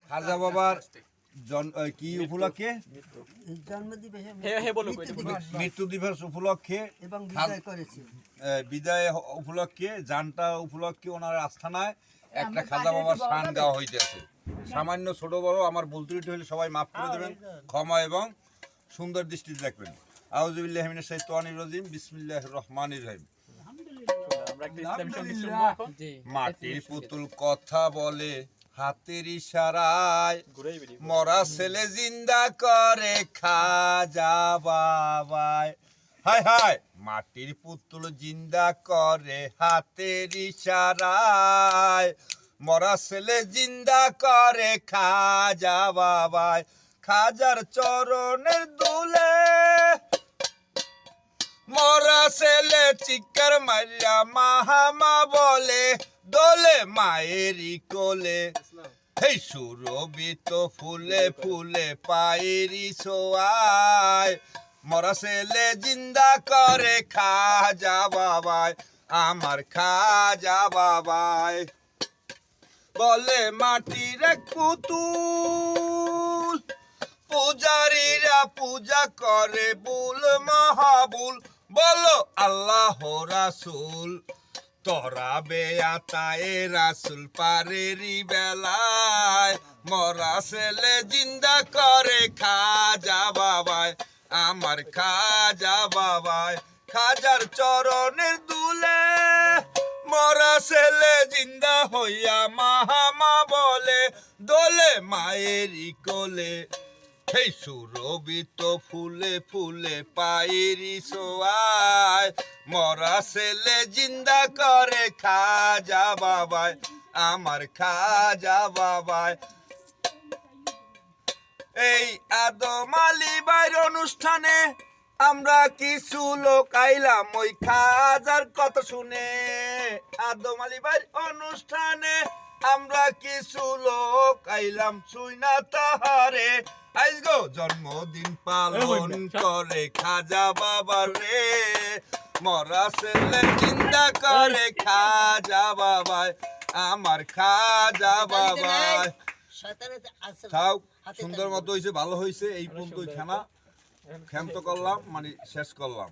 খাজা বাবার কি উপলক্ষে মৃত্যু দিবস উপলক্ষে এবং বিদায় উপলক্ষে জানটা উপলক্ষে ওনার আস্থানায় একটা খাজা বাবার শান গাওয়া হইতেছে। সামান্য ছোট বড় আমার ভুল ত্রুটি হলে সবাই মাফ করে দেবেন, ক্ষমা এবং সুন্দর দৃষ্টিতে দেখবেন। আউযুবিল্লাহি মিনাশ শাইতানির রাজিম, বিসমিল্লাহির রহমানির রহিম। মাটির পুতুল কথা বলে হাতের ইশারায়, মরা ছেলে জিন্দা করে খাজা বাবায়। হায় হায়, মাটির পুতুল জিন্দা করে হাতের ইশারায়, মরা ছেলে জিন্দা করে খাজা বাবায়। খাজার চরণের দুলে মরা ছেলে চিৎকার মারিয়া মাহামা বলে, দোলে মায়েরই কোলে। হেই সুরভিত ফুলে ফুলে পায়েরই ছোঁয়ায়, মরা ছেলে জিন্দা করে খাজা বাবায়, আমার খাজা বাবায়। বলে মাটির এক পুতুল, পূজারীরা পূজা করে বুল মাহাবুল। বলো আল্লাহ রাসূল, তোরা বেয়াতায়ে রাসূল পারেরই বেলায়, মরা ছেলে জিন্দা করে খাজা বাবায়, আমার খাজা বাবায়। খাজার চরণের দুলে মরা ছেলে জিন্দা হইয়া মাহামা বলে, দোলে মায়েরই কোলে। হেই সুরভিত ফুলে ফুলে পায়েরই ছোঁয়ায়, মরা ছেলে জিন্দা করে খাজা বাবায়, আমার খাজা বাবায়। এই আদম আলী ভাইয়ের অনুষ্ঠানে আমরা কিছু লোক আইলাম ওই খাজার কথা শুনে। আদম আলী ভাইয়ের অনুষ্ঠানে আমরা কিছু লোক আইলাম শুইনা তাহারে, আইজগো জন্মদিন পালন করে খাজা বাবার রে, মরা ছেলে জিন্দা করে খাজা বাবায়, আমার খাজা বাবায়। তাও সুন্দর মতো হয়েছে, ভালো হয়েছে। এই পর্যন্ত ক্ষান্ত করলাম, মানে শেষ করলাম।